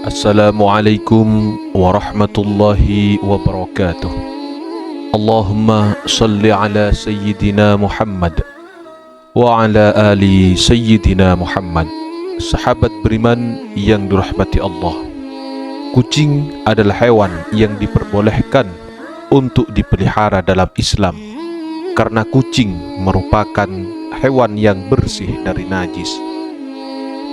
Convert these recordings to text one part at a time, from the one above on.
Assalamualaikum warahmatullahi wabarakatuh. Allahumma salli ala Sayyidina Muhammad wa ala ali Sayyidina Muhammad. Sahabat beriman yang dirahmati Allah, kucing adalah hewan yang diperbolehkan untuk dipelihara dalam Islam karena kucing merupakan hewan yang bersih dari najis.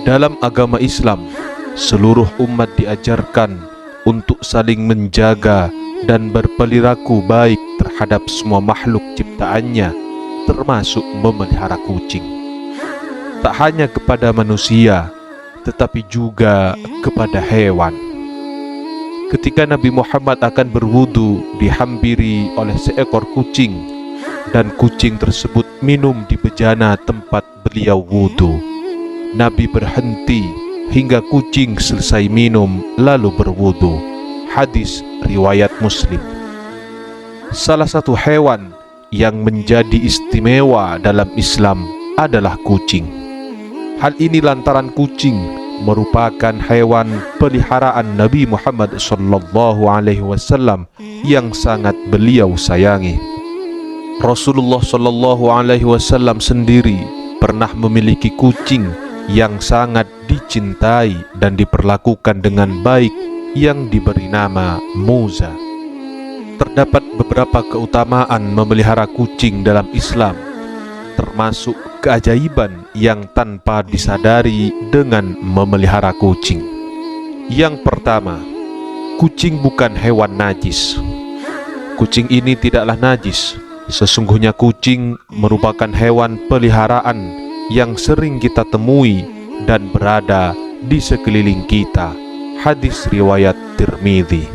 Dalam agama Islam, seluruh umat diajarkan untuk saling menjaga dan berperilaku baik terhadap semua makhluk ciptaannya, termasuk memelihara kucing. Tak hanya kepada manusia, tetapi juga kepada hewan. Ketika Nabi Muhammad akan berwudu, dihampiri oleh seekor kucing, dan kucing tersebut minum di bejana tempat beliau wudu. Nabi berhenti hingga kucing selesai minum lalu berwudu. Hadis riwayat Muslim. Salah satu hewan yang menjadi istimewa dalam Islam adalah kucing. Hal ini lantaran kucing merupakan hewan peliharaan Nabi Muhammad SAW yang sangat beliau sayangi. Rasulullah SAW sendiri pernah memiliki kucing yang sangat dicintai dan diperlakukan dengan baik yang diberi nama Muza. Terdapat beberapa keutamaan memelihara kucing dalam Islam, termasuk keajaiban yang tanpa disadari dengan memelihara kucing. Yang pertama, kucing bukan hewan najis. Kucing ini tidaklah najis. Sesungguhnya kucing merupakan hewan peliharaan yang sering kita temui dan berada di sekeliling kita. Hadis riwayat Tirmidzi.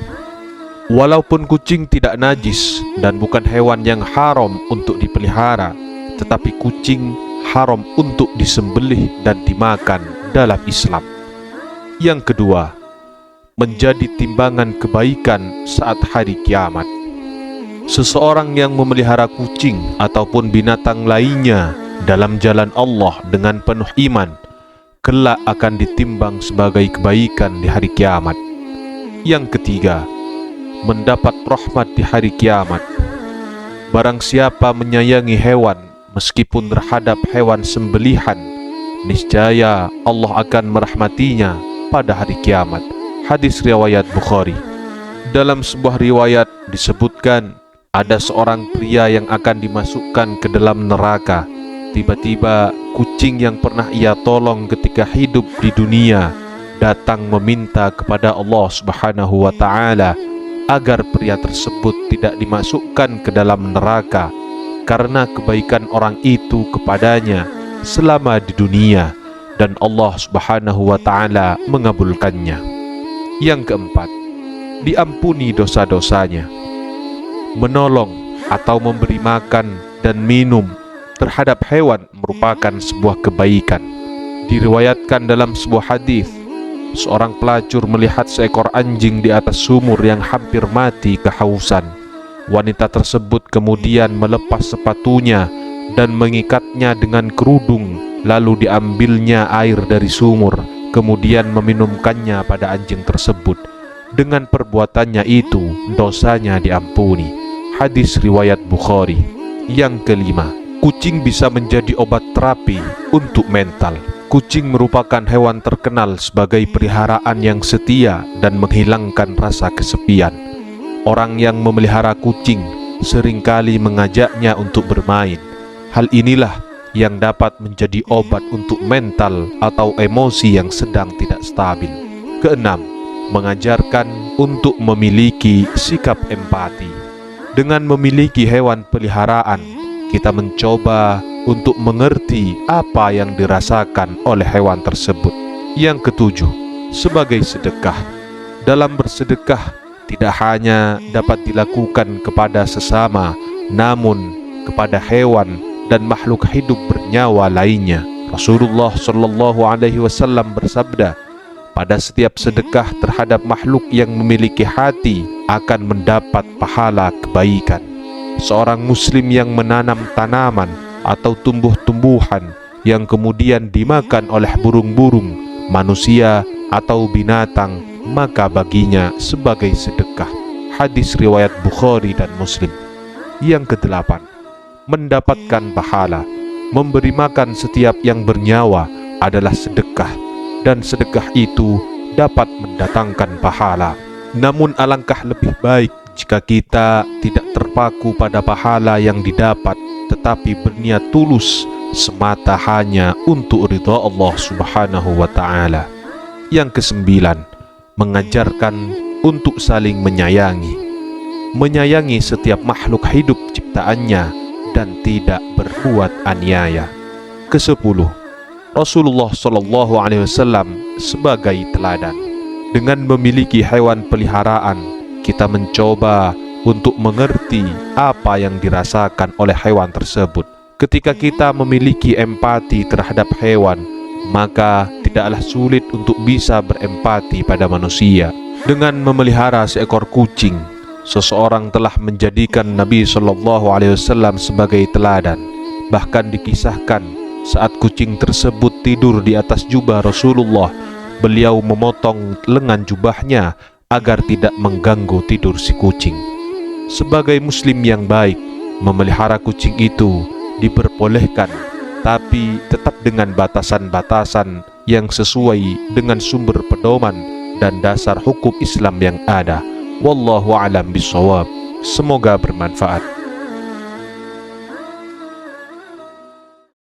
Walaupun kucing tidak najis dan bukan hewan yang haram untuk dipelihara, tetapi kucing haram untuk disembelih dan dimakan dalam Islam. Yang kedua, menjadi timbangan kebaikan saat hari kiamat. Seseorang yang memelihara kucing ataupun binatang lainnya dalam jalan Allah dengan penuh iman, kelak akan ditimbang sebagai kebaikan di hari kiamat. Yang ketiga, mendapat rahmat di hari kiamat. Barang siapa menyayangi hewan meskipun terhadap hewan sembelihan, niscaya Allah akan merahmatinya pada hari kiamat. Hadis riwayat Bukhari. Dalam sebuah riwayat disebutkan ada seorang pria yang akan dimasukkan ke dalam neraka. Tiba-tiba kucing yang pernah ia tolong ketika hidup di dunia datang meminta kepada Allah Subhanahu wa Ta'ala agar pria tersebut tidak dimasukkan ke dalam neraka karena kebaikan orang itu kepadanya selama di dunia, dan Allah Subhanahu wa Ta'ala mengabulkannya. Yang keempat, diampuni dosa-dosanya. Menolong atau memberi makan dan minum terhadap hewan merupakan sebuah kebaikan. Diriwayatkan dalam sebuah hadis, seorang pelacur melihat seekor anjing di atas sumur yang hampir mati kehausan. Wanita tersebut kemudian melepas sepatunya dan mengikatnya dengan kerudung, lalu diambilnya air dari sumur, kemudian meminumkannya pada anjing tersebut. Dengan perbuatannya itu, dosanya diampuni. Hadis riwayat Bukhari. Yang kelima, kucing bisa menjadi obat terapi untuk mental. Kucing merupakan hewan terkenal sebagai peliharaan yang setia dan menghilangkan rasa kesepian. Orang yang memelihara kucing seringkali mengajaknya untuk bermain. Hal inilah yang dapat menjadi obat untuk mental atau emosi yang sedang tidak stabil. Keenam, mengajarkan untuk memiliki sikap empati. Dengan memiliki hewan peliharaan, kita mencoba untuk mengerti apa yang dirasakan oleh hewan tersebut. Yang ketujuh, sebagai sedekah. Dalam bersedekah tidak hanya dapat dilakukan kepada sesama, namun kepada hewan dan makhluk hidup bernyawa lainnya. Rasulullah SAW bersabda, pada setiap sedekah terhadap makhluk yang memiliki hati akan mendapat pahala kebaikan. Seorang muslim yang menanam tanaman atau tumbuh-tumbuhan yang kemudian dimakan oleh burung-burung manusia atau binatang, maka baginya sebagai sedekah. Hadis riwayat Bukhari dan Muslim. Yang kedelapan, mendapatkan pahala. Memberi makan setiap yang bernyawa adalah sedekah, dan sedekah itu dapat mendatangkan pahala. Namun alangkah lebih baik jika kita tidak terpaku pada pahala yang didapat, tetapi berniat tulus semata hanya untuk ridha Allah Subhanahu wa ta'ala. Yang kesembilan, mengajarkan untuk saling menyayangi. Menyayangi setiap makhluk hidup ciptaannya dan tidak berbuat aniaya. Kesepuluh, Rasulullah Shallallahu Alaihi Wasallam sebagai teladan. Dengan memiliki hewan peliharaan, kita mencoba untuk mengerti apa yang dirasakan oleh hewan tersebut. Ketika kita memiliki empati terhadap hewan, maka tidaklah sulit untuk bisa berempati pada manusia. Dengan memelihara seekor kucing, seseorang telah menjadikan Nabi Shallallahu Alaihi Wasallam sebagai teladan. Bahkan dikisahkan saat kucing tersebut tidur di atas jubah Rasulullah, beliau memotong lengan jubahnya agar tidak mengganggu tidur si kucing. Sebagai muslim yang baik, memelihara kucing itu diperbolehkan, tapi tetap dengan batasan-batasan yang sesuai dengan sumber pedoman dan dasar hukum Islam yang ada. Wallahu a'lam bishawab. Semoga bermanfaat.